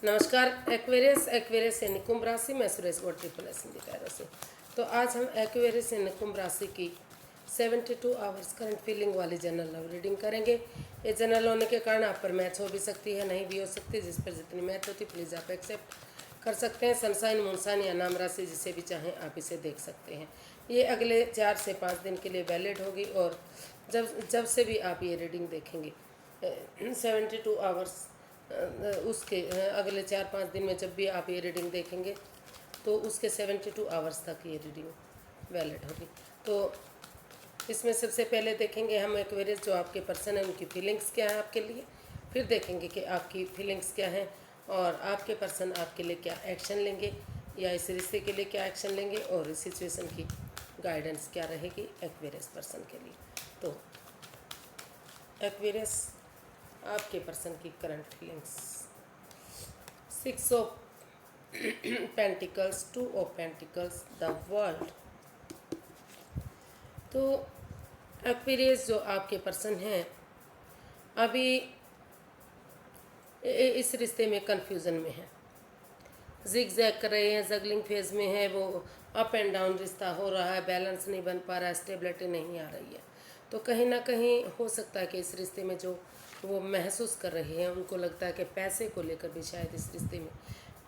नमस्कार। एक्वेरियस यानी कुंभ राशि में सुरेश गौड़ ट्रिपल पैरों से। तो आज हम एक्वेरियस यानी कुंभ राशि की 72 आवर्स करंट फीलिंग वाली जनरल लव रीडिंग करेंगे। ये जनरल होने के कारण आप पर मैच हो भी सकती है, नहीं भी हो सकती। जिस पर जितनी मैच होती प्लीज़ आप एक्सेप्ट कर सकते हैं। सनसाइन, मूनसाइन या नाम राशि जिसे भी चाहें आप इसे देख सकते हैं। ये अगले 4 से 5 दिन के लिए वैलिड होगी और जब जब से भी आप ये रीडिंग देखेंगे 72 आवर्स उसके अगले 4-5 दिन में जब भी आप ये रीडिंग देखेंगे तो उसके 72 आवर्स तक ये रीडिंग वैलिड होगी। तो इसमें सबसे पहले देखेंगे हम एक्वेरियस जो आपके पर्सन है उनकी फीलिंग्स क्या है आपके लिए। फिर देखेंगे कि आपकी फीलिंग्स क्या हैं और आपके पर्सन आपके लिए क्या एक्शन लेंगे या इस रिश्ते के लिए क्या एक्शन लेंगे और इस सिचुएशन की गाइडेंस क्या रहेगी एक्वेरियस पर्सन के लिए। तो एक्वेरियस आपके पर्सन की current feelings. 6 of pentacles, 2 of pentacles, the world. तो एक्वेरियस जो आपके पर्सन हैं अभी इस रिश्ते में कन्फ्यूज़न में है, जिग जैग कर रहे हैं, जगलिंग फेज में है। वो अप एंड डाउन रिश्ता हो रहा है, बैलेंस नहीं बन पा रहा है, स्टेबिलिटी नहीं आ रही है। तो कहीं ना कहीं हो सकता है कि इस रिश्ते में जो वो महसूस कर रहे हैं उनको लगता है कि पैसे को लेकर भी शायद इस रिश्ते में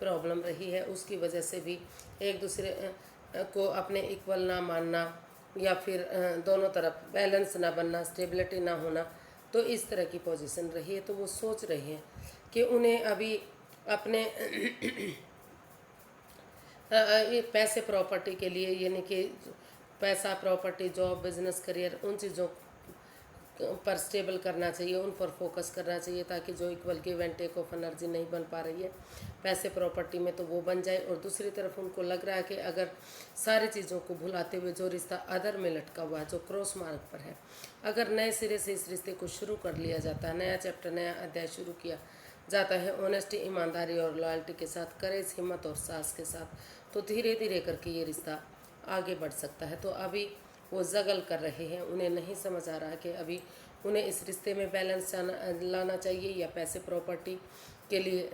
प्रॉब्लम रही है। उसकी वजह से भी एक दूसरे को अपने इक्वल ना मानना या फिर दोनों तरफ बैलेंस ना बनना, स्टेबिलिटी ना होना, तो इस तरह की पोजीशन रही है। तो वो सोच रहे हैं कि उन्हें अभी अपने ये पैसे प्रॉपर्टी के लिए, यानी कि पैसा, प्रॉपर्टी, जॉब, बिजनेस, करियर, उन चीज़ों पर स्टेबल करना चाहिए, उन पर फोकस करना चाहिए ताकि जो equal give and take of energy नहीं बन पा रही है पैसे प्रॉपर्टी में तो वो बन जाए। और दूसरी तरफ उनको लग रहा है कि अगर सारी चीज़ों को भुलाते हुए जो रिश्ता अदर में लटका हुआ है, जो क्रॉस मार्ग पर है, अगर नए सिरे से इस रिश्ते को शुरू कर लिया जाता है, नया चैप्टर, नया अध्याय शुरू किया जाता है ऑनेस्टी, ईमानदारी और लॉयल्टी के साथ, करेज, हिम्मत और साहस के साथ, तो धीरे धीरे करके ये रिश्ता आगे बढ़ सकता है। तो अभी वो जगल कर रहे हैं, उन्हें नहीं समझ आ रहा है कि अभी उन्हें इस रिश्ते में बैलेंस लाना चाहिए या पैसे प्रॉपर्टी के लिए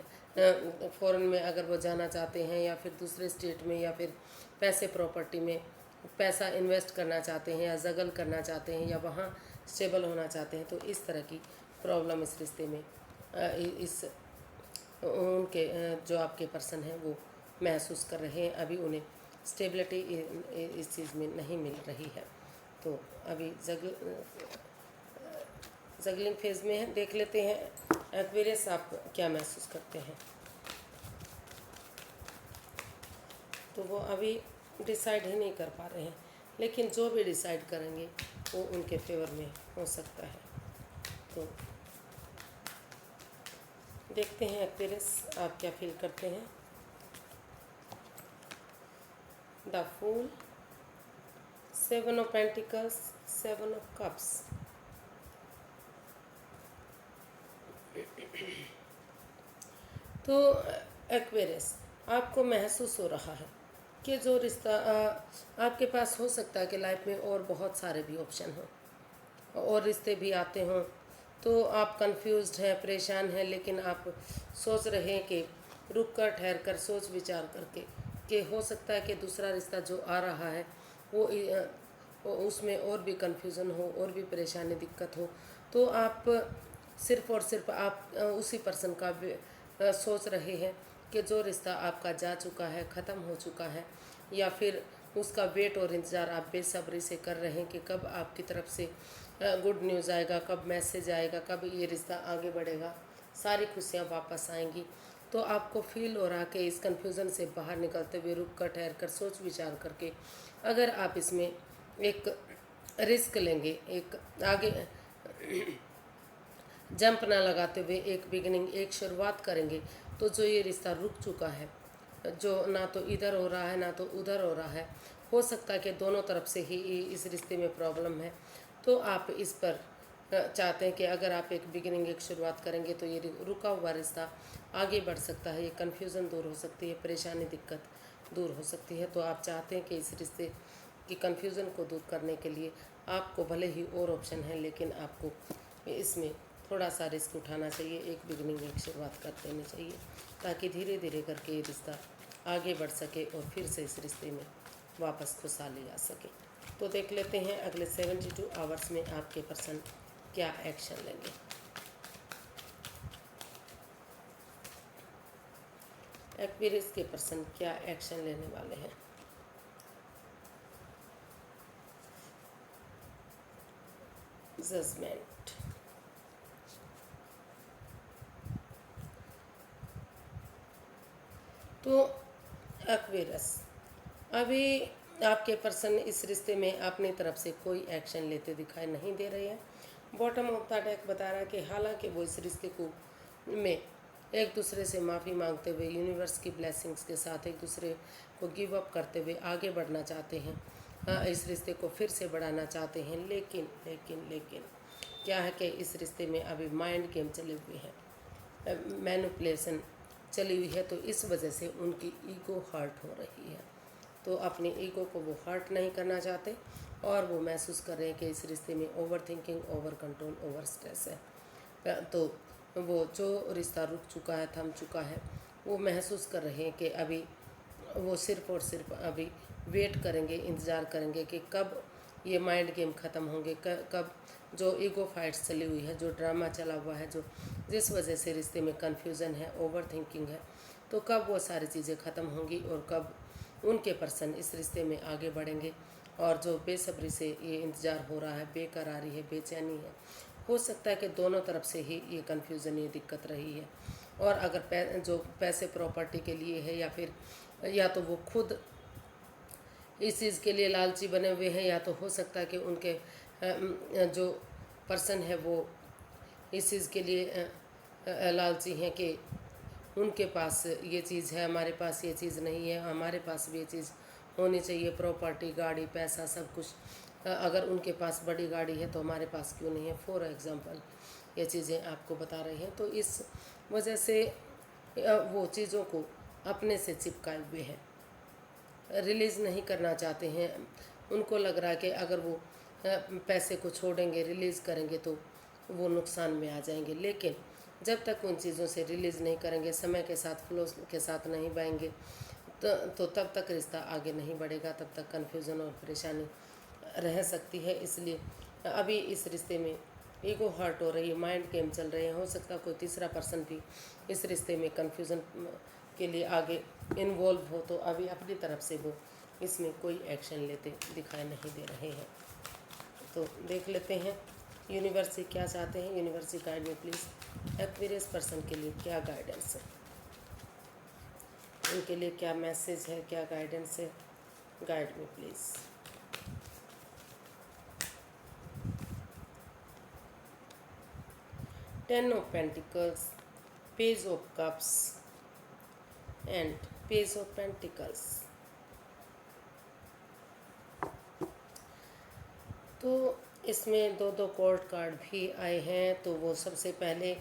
फॉरेन में अगर वो जाना चाहते हैं या फिर दूसरे स्टेट में या फिर पैसे प्रॉपर्टी में पैसा इन्वेस्ट करना चाहते हैं या जगल करना चाहते हैं या वहाँ स्टेबल होना चाहते हैं। तो इस तरह की प्रॉब्लम इस रिश्ते में इस उनके जो आपके पर्सन हैं वो महसूस कर रहे हैं। अभी उन्हें स्टेबिलिटी इस चीज़ में नहीं मिल रही है। तो अभी जगलिंग फेज में है। देख लेते हैं एक्वेरियस आप क्या महसूस करते हैं। तो वो अभी डिसाइड ही नहीं कर पा रहे हैं, लेकिन जो भी डिसाइड करेंगे वो उनके फेवर में हो सकता है। तो देखते हैं एक्वेरियस आप क्या फील करते हैं। The fool, 7 of pentacles, 7 of cups. तो एक्वेरियस आपको महसूस हो रहा है कि जो रिश्ता आपके पास हो सकता है कि लाइफ में और बहुत सारे भी ऑप्शन हों और रिश्ते भी आते हों, तो आप कंफ्यूज्ड हैं, परेशान हैं, लेकिन आप सोच रहे हैं कि रुक कर, ठहर कर, सोच विचार करके कि हो सकता है कि दूसरा रिश्ता जो आ रहा है वो उसमें और भी कन्फ्यूज़न हो और भी परेशानी, दिक्कत हो। तो आप सिर्फ़ और सिर्फ आप उसी पर्सन का सोच रहे हैं कि जो रिश्ता आपका जा चुका है, ख़त्म हो चुका है, या फिर उसका वेट और इंतज़ार आप बेसब्री से कर रहे हैं कि कब आपकी तरफ से गुड न्यूज़ आएगा, कब मैसेज आएगा, कब ये रिश्ता आगे बढ़ेगा, सारी खुशियाँ वापस आएंगी। तो आपको फील हो रहा कि इस कन्फ्यूज़न से बाहर निकलते हुए रुक कर, ठहर कर, सोच विचार करके अगर आप इसमें एक रिस्क लेंगे, एक आगे जंप ना लगाते हुए एक बिगिनिंग, एक शुरुआत करेंगे, तो जो ये रिश्ता रुक चुका है, जो ना तो इधर हो रहा है ना तो उधर हो रहा है, हो सकता है कि दोनों तरफ से ही इस रिश्ते में प्रॉब्लम है। तो आप इस पर चाहते हैं कि अगर आप एक बिगिनिंग, एक शुरुआत करेंगे तो ये रुका हुआ रिश्ता आगे बढ़ सकता है, ये कन्फ्यूज़न दूर हो सकती है, परेशानी, दिक्कत दूर हो सकती है। तो आप चाहते हैं कि इस रिश्ते की कन्फ्यूज़न को दूर करने के लिए आपको भले ही और ऑप्शन है, लेकिन आपको इसमें थोड़ा सा रिस्क उठाना चाहिए, एक बिगनिंग एक शुरुआत कर देनी चाहिए, ताकि धीरे धीरे करके ये रिश्ता आगे बढ़ सके और फिर से इस रिश्ते में वापस खुशहाली आ सके। तो देख लेते हैं अगले 72 आवर्स में आपके पर्सन क्या एक्शन लेंगे। एक्वेरियस के पर्सन क्या एक्शन लेने वाले हैं। जजमेंट, तो एक्वेरियस, अभी आपके पर्सन इस रिश्ते में अपनी तरफ से कोई एक्शन लेते दिखाई नहीं दे रहे हैं। बॉटम ऑफ द डेक बता रहा है कि हालांकि वो इस रिश्ते को में एक दूसरे से माफ़ी मांगते हुए यूनिवर्स की ब्लेसिंग्स के साथ एक दूसरे को गिव अप करते हुए आगे बढ़ना चाहते हैं, इस रिश्ते को फिर से बढ़ाना चाहते हैं, लेकिन लेकिन लेकिन क्या है कि इस रिश्ते में अभी माइंड गेम चले हुए हैं, मैनिपुलेशन चली हुई है, तो इस वजह से उनकी ईगो हर्ट हो रही है। तो अपनी ईगो को वो हर्ट नहीं करना चाहते और वो महसूस कर रहे हैं कि इस रिश्ते में over thinking, over control, over stress है। तो वो जो रिश्ता रुक चुका है, थम चुका है, वो महसूस कर रहे हैं कि अभी वो सिर्फ और सिर्फ अभी वेट करेंगे, इंतज़ार करेंगे कि कब ये माइंड गेम ख़त्म होंगे, कब जो ईगो फाइट्स चली हुई है, जो ड्रामा चला हुआ है, जो जिस वजह से रिश्ते में कन्फ्यूज़न है, ओवर थिंकिंग है, तो कब वो सारी चीज़ें ख़त्म होंगी और कब उनके पर्सन इस रिश्ते में आगे बढ़ेंगे। और जो बेसब्री से ये इंतज़ार हो रहा है, बेकरारी है, बेचैनी है, हो सकता है कि दोनों तरफ से ही ये कन्फ्यूज़न, ये दिक्कत रही है। और अगर जो पैसे प्रॉपर्टी के लिए है, या फिर या तो वो खुद इस चीज़ के लिए लालची बने हुए हैं, या तो हो सकता है कि उनके जो पर्सन है वो इस चीज़ के लिए लालची हैं कि उनके पास ये चीज़ है, हमारे पास ये चीज़ नहीं है, हमारे पास भी ये चीज़ होनी चाहिए, प्रॉपर्टी, गाड़ी, पैसा, सब कुछ। अगर उनके पास बड़ी गाड़ी है तो हमारे पास क्यों नहीं है, फॉर एग्ज़ाम्पल ये चीज़ें आपको बता रहे हैं। तो इस वजह से वो चीज़ों को अपने से चिपकाए हुए हैं, रिलीज़ नहीं करना चाहते हैं। उनको लग रहा है कि अगर वो पैसे को छोड़ेंगे, रिलीज़ करेंगे तो वो नुकसान में आ जाएंगे, लेकिन जब तक उन चीज़ों से रिलीज़ नहीं करेंगे, समय के साथ, फ्लो के साथ नहीं बहेंगे, तो तब तक रिश्ता आगे नहीं बढ़ेगा, तब तक कन्फ्यूज़न और परेशानी रह सकती है। इसलिए अभी इस रिश्ते में ईगो हर्ट हो रही है, माइंड गेम चल रहे हैं। हो सकता है कोई तीसरा पर्सन भी इस रिश्ते में कन्फ्यूज़न के लिए आगे इन्वॉल्व हो, तो अभी अपनी तरफ से वो इसमें कोई एक्शन लेते दिखाई नहीं दे रहे हैं। तो देख लेते हैं यूनिवर्स से क्या चाहते हैं। यूनिवर्स से गाइड में प्लीज़ एक्वेरियस पर्सन के लिए क्या गाइडेंस है, उनके लिए क्या मैसेज है, क्या गाइडेंस है, गाइड में please. Ten of pentacles, page of cups and page of pentacles. तो इसमें दो दो कोर्ट कार्ड भी आए हैं। तो वो सबसे पहले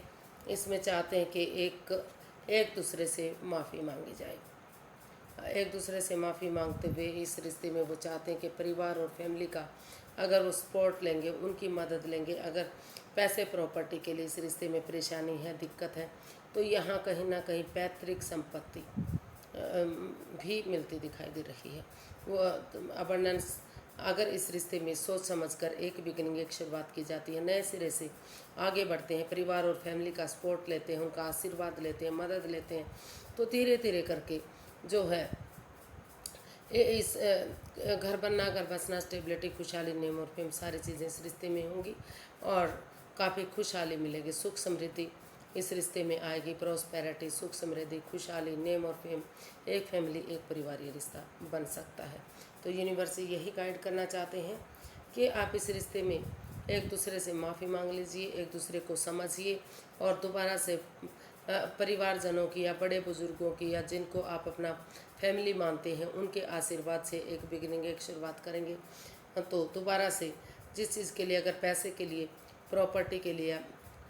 इसमें चाहते हैं कि एक दूसरे से माफ़ी मांगी जाए। एक दूसरे से माफ़ी मांगते हुए इस रिश्ते में वो चाहते हैं कि परिवार और फैमिली का अगर वो सपोर्ट लेंगे, उनकी मदद लेंगे, अगर पैसे प्रॉपर्टी के लिए इस रिश्ते में परेशानी है, दिक्कत है, तो यहाँ कहीं ना कहीं पैतृक संपत्ति भी मिलती दिखाई दे रही है। वो अबंडेंस, अगर इस रिश्ते में सोच समझकर एक बिगिनिंग, एक शुरुआत की जाती है, नए सिरे से आगे बढ़ते हैं, परिवार और फैमिली का सपोर्ट लेते हैं, उनका आशीर्वाद लेते हैं, मदद लेते हैं, तो धीरे धीरे करके जो है इस घर बनना, घर बसना, स्टेबिलिटी, खुशहाली, नेम और फेम, सारी चीज़ें इस रिश्ते में होंगी और काफ़ी खुशहाली मिलेगी, सुख समृद्धि इस रिश्ते में आएगी, प्रॉस्पेरिटी, सुख समृद्धि, खुशहाली, नेम और फेम, एक फैमिली, एक परिवार, ये रिश्ता बन सकता है। तो यूनिवर्स यही गाइड करना चाहते हैं कि आप इस रिश्ते में एक दूसरे से माफ़ी मांग लीजिए, एक दूसरे को समझिए और दोबारा से परिवारजनों की या बड़े बुजुर्गों की या जिनको आप अपना फैमिली मानते हैं, उनके आशीर्वाद से एक बिगिनिंग, एक शुरुआत करेंगे। तो दोबारा से जिस चीज़ के लिए, अगर पैसे के लिए, प्रॉपर्टी के लिए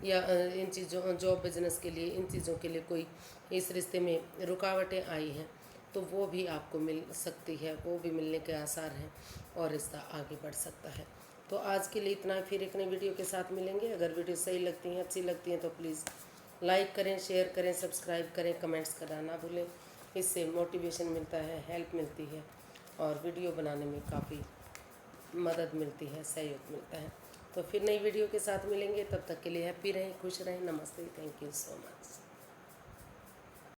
या इन चीज़ों, जॉब, बिजनेस के लिए, इन चीज़ों के लिए कोई इस रिश्ते में रुकावटें आई हैं, तो वो भी आपको मिल सकती है, वो भी मिलने के आसार हैं और रिश्ता आगे बढ़ सकता है। तो आज के लिए इतना ही, फिर एक नई वीडियो के साथ मिलेंगे। अगर वीडियो सही लगती हैं, अच्छी लगती हैं तो प्लीज़ लाइक करें, शेयर करें, सब्सक्राइब करें, कमेंट्स करना ना भूलें। इससे मोटिवेशन मिलता है, हेल्प मिलती है और वीडियो बनाने में काफ़ी मदद मिलती है, सहयोग मिलता है। तो फिर नई वीडियो के साथ मिलेंगे, तब तक के लिए हैप्पी रहें, खुश रहें। नमस्ते, थैंक यू सो मच।